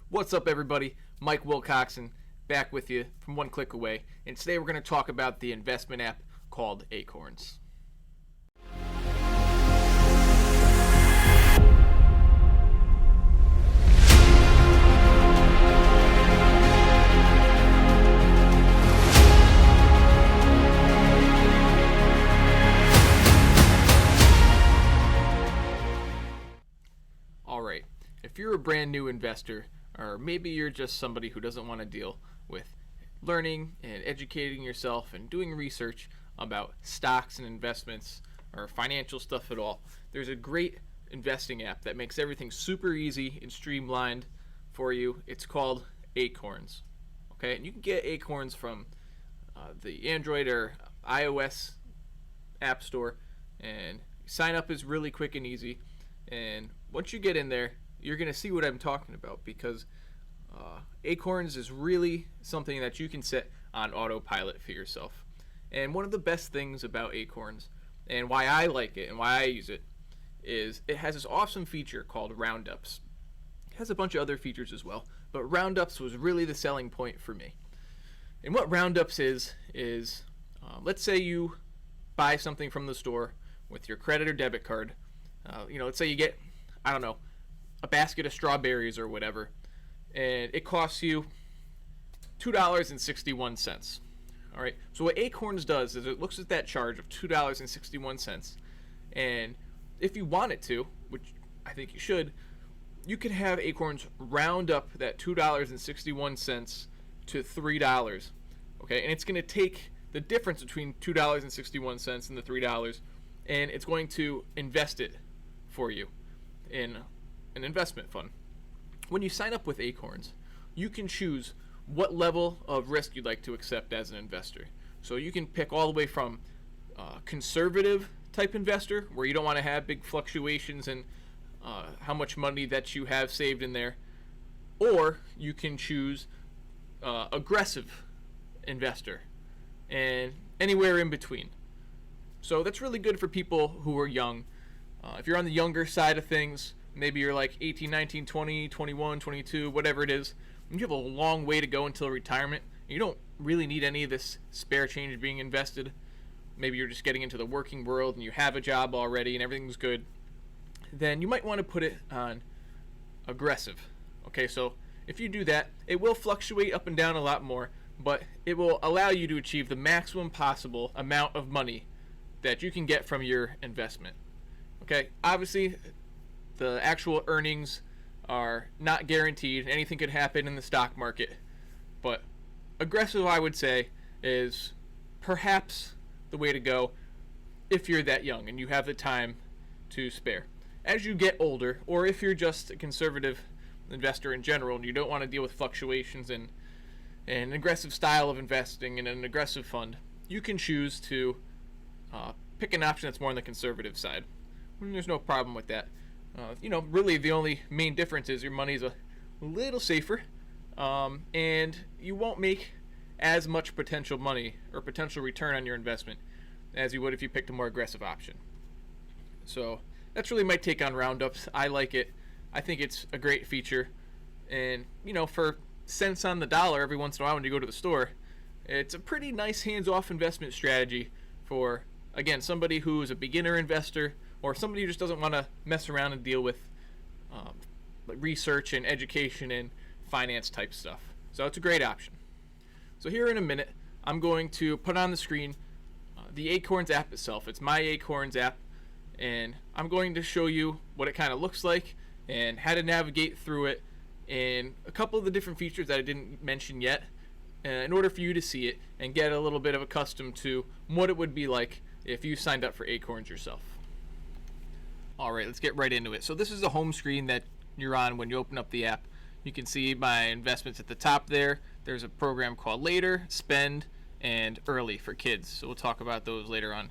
What's up, everybody? Mike Wilcoxon back with you from one click away, and today we're going to talk about the investment app called Acorns. All right, if you're a brand new investor, or maybe you're just somebody who doesn't want to deal with learning and educating yourself and doing research about stocks and investments or financial stuff at all, there's a great investing app that makes everything super easy and streamlined for you. It's called Acorns. Okay, and you can get Acorns from the Android or iOS app store, and sign up is really quick and easy. And once you get in there, you're going to see what I'm talking about, because Acorns is really something that you can set on autopilot for yourself. And one of the best things about Acorns, and why I like it and why I use it, is it has this awesome feature called Roundups. It has a bunch of other features as well, but Roundups was really the selling point for me. And what Roundups is let's say you buy something from the store with your credit or debit card. Let's say you get, a basket of strawberries or whatever, and it costs you $2.61. All right. So what Acorns does is it looks at that charge of $2.61, and if you want it to, which I think you should, you could have Acorns round up that $2.61 to $3. Okay, and it's going to take the difference between $2.61 and the $3, and it's going to invest it for you in an investment fund. When you sign up with Acorns, you can choose what level of risk you'd like to accept as an investor. So you can pick all the way from conservative type investor, where you don't want to have big fluctuations in how much money that you have saved in there, or you can choose aggressive investor, and anywhere in between. So that's really good for people who are young. If you're on the younger side of things, maybe you're like 18, 19, 20, 21, 22, whatever it is, and you have a long way to go until retirement. You don't really need any of this spare change being invested. Maybe you're just getting into the working world and you have a job already and everything's good. Then you might want to put it on aggressive. Okay, so if you do that, it will fluctuate up and down a lot more, but it will allow you to achieve the maximum possible amount of money that you can get from your investment. Okay, obviously the actual earnings are not guaranteed. Anything could happen in the stock market, but aggressive, I would say, is perhaps the way to go if you're that young and you have the time to spare. As you get older, or if you're just a conservative investor in general and you don't want to deal with fluctuations in an aggressive style of investing in an aggressive fund, you can choose to pick an option that's more on the conservative side. And there's no problem with that. Really the only main difference is your money's a little safer, and you won't make as much potential money or potential return on your investment as you would if you picked a more aggressive option. So that's really my take on Roundups. I like it. I think it's a great feature, and for cents on the dollar every once in a while when you go to the store, it's a pretty nice hands-off investment strategy for, again, somebody who is a beginner investor, or somebody who just doesn't want to mess around and deal with research and education and finance type stuff. So it's a great option. So here in a minute, I'm going to put on the screen the Acorns app itself. It's my Acorns app, and I'm going to show you what it kind of looks like and how to navigate through it, and a couple of the different features that I didn't mention yet, in order for you to see it and get a little bit of accustomed to what it would be like if you signed up for Acorns yourself. All right, let's get right into it. So this is the home screen that you're on when you open up the app. You can see my investments at the top there. There's a program called Later, Spend, and Early for kids. So we'll talk about those later on.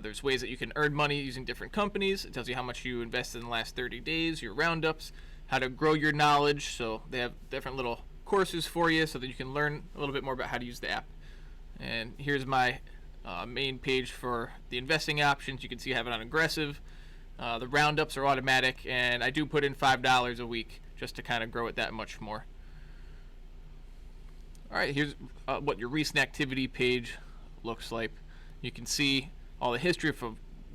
There's ways that you can earn money using different companies. It tells you how much you invested in the last 30 days, your roundups, how to grow your knowledge. So they have different little courses for you so that you can learn a little bit more about how to use the app. And here's my main page for the investing options. You can see I have it on aggressive. The roundups are automatic, and I do put in $5 a week just to kind of grow it that much more. All right, here's what your recent activity page looks like. You can see all the history of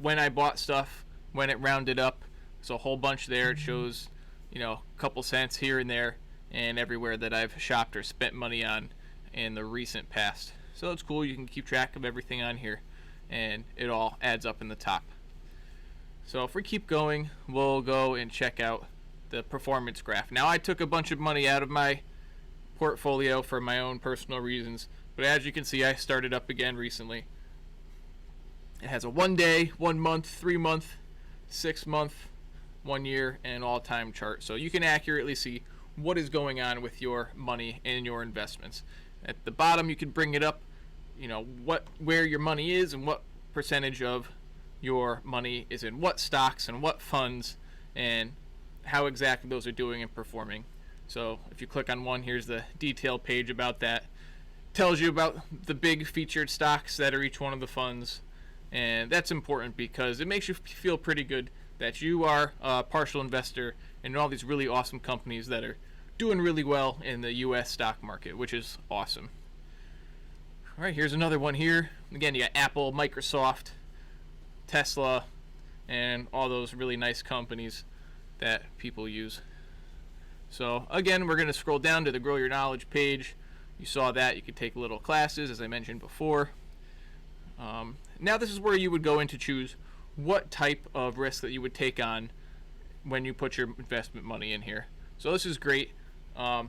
when I bought stuff, when it rounded up. So a whole bunch there. It shows, a couple cents here and there, and everywhere that I've shopped or spent money on in the recent past. So it's cool. You can keep track of everything on here, and it all adds up in the top. So if we keep going, we'll go and check out the performance graph. Now, I took a bunch of money out of my portfolio for my own personal reasons, but as you can see, I started up again recently. It has a 1 day, 1 month, 3 month, 6 month, 1 year, and all-time chart, so you can accurately see what is going on with your money and your investments. At the bottom, you can bring it up, where your money is and what percentage of your money is in what stocks and what funds, and how exactly those are doing and performing. So if you click on one, here's the detailed page about that. Tells you about the big featured stocks that are each one of the funds, and that's important because it makes you feel pretty good that you are a partial investor in all these really awesome companies that are doing really well in the US stock market, which is awesome. All right, here's another one here. Again, you got Apple, Microsoft, Tesla, and all those really nice companies that people use. So again, we're going to scroll down to the Grow Your Knowledge page. You saw that. You could take little classes, as I mentioned before. Now this is where you would go in to choose what type of risk that you would take on when you put your investment money in here. So this is great. It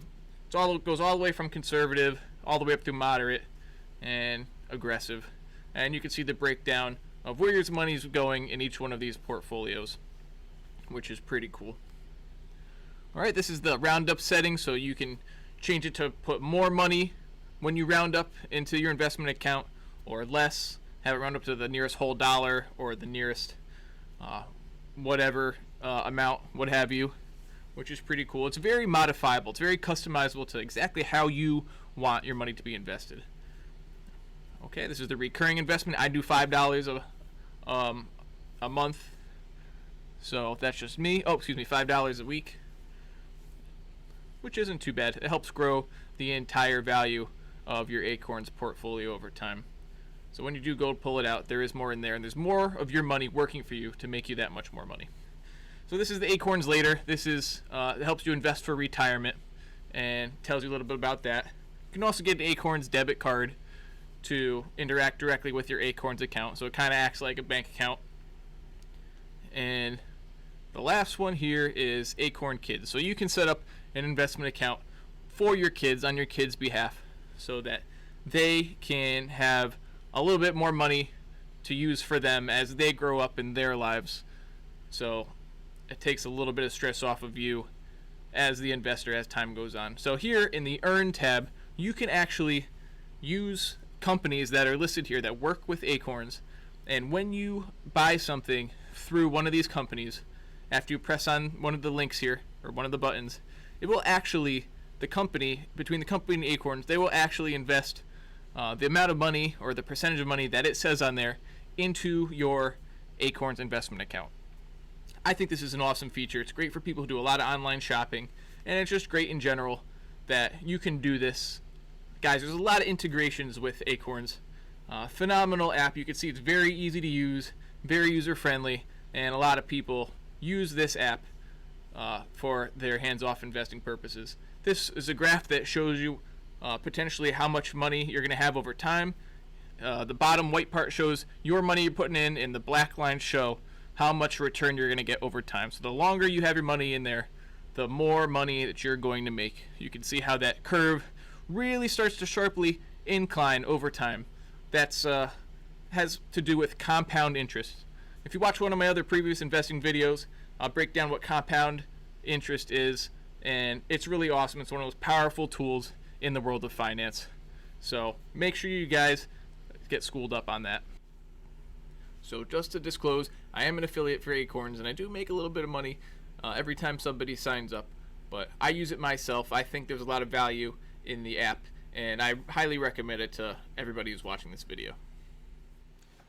goes all the way from conservative all the way up to moderate and aggressive. And you can see the breakdown of where your money is going in each one of these portfolios, which is pretty cool. All right, this is the roundup setting, so you can change it to put more money when you round up into your investment account, or less, have it round up to the nearest whole dollar or the nearest whatever amount, what have you, which is pretty cool. It's very modifiable. It's very customizable to exactly how you want your money to be invested. Okay, this is the recurring investment. I do $5 a month, so that's just me. $5 a week, which isn't too bad. It helps grow the entire value of your Acorns portfolio over time. So when you do go pull it out, there is more in there, and there's more of your money working for you to make you that much more money. So this is the Acorns Later. This is it helps you invest for retirement and tells you a little bit about that. You can also get an Acorns debit card to interact directly with your Acorns account, so it kind of acts like a bank account. And the last one here is Acorn Kids. So you can set up an investment account for your kids on your kids' behalf so that they can have a little bit more money to use for them as they grow up in their lives. So it takes a little bit of stress off of you as the investor as time goes on. So here in the Earn tab, you can actually use companies that are listed here that work with Acorns, and when you buy something through one of these companies, after you press on one of the links here or one of the buttons, it will actually, between the company and Acorns, they will actually invest the amount of money or the percentage of money that it says on there into your Acorns investment account. I think this is an awesome feature. It's great for people who do a lot of online shopping, and it's just great in general that you can do this. Guys, there's a lot of integrations with Acorns. Phenomenal app. You can see it's very easy to use, very user-friendly, and a lot of people use this app for their hands-off investing purposes. This is a graph that shows you potentially how much money you're going to have over time. The bottom white part shows your money you're putting in, and the black lines show how much return you're going to get over time. So the longer you have your money in there, the more money that you're going to make. You can see how that curve really starts to sharply incline over time. That's has to do with compound interest. If you watch one of my other previous investing videos, I'll break down what compound interest is, and it's really awesome. It's one of those powerful tools in the world of finance. So make sure you guys get schooled up on that. So just to disclose, I am an affiliate for Acorns, and I do make a little bit of money every time somebody signs up, but I use it myself. I think there's a lot of value in the app, and I highly recommend it to everybody who's watching this video.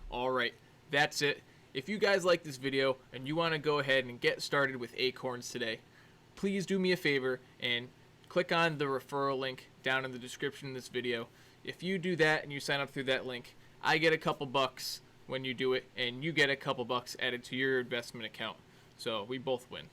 Alright, that's it. If you guys like this video and you want to go ahead and get started with Acorns today, please do me a favor and click on the referral link down in the description of this video. If you do that and you sign up through that link, I get a couple bucks when you do it, and you get a couple bucks added to your investment account. So we both win.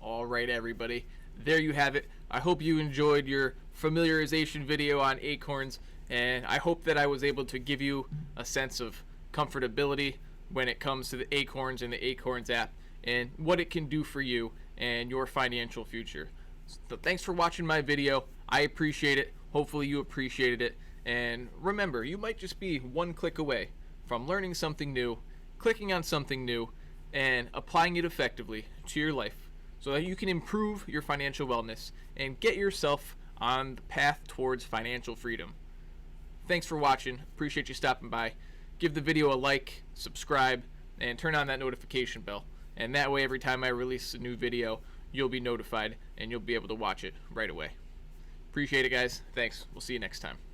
All right, everybody. There you have it. I hope you enjoyed your familiarization video on Acorns, and I hope that I was able to give you a sense of comfortability when it comes to the Acorns and the Acorns app and what it can do for you and your financial future. So thanks for watching my video. I appreciate it. Hopefully you appreciated it. And remember, you might just be one click away from learning something new, clicking on something new, and applying it effectively to your life so that you can improve your financial wellness and get yourself on the path towards financial freedom. Thanks for watching. Appreciate you stopping by. Give the video a like, subscribe, and turn on that notification bell. And that way, every time I release a new video, you'll be notified and you'll be able to watch it right away. Appreciate it, guys. Thanks. We'll see you next time.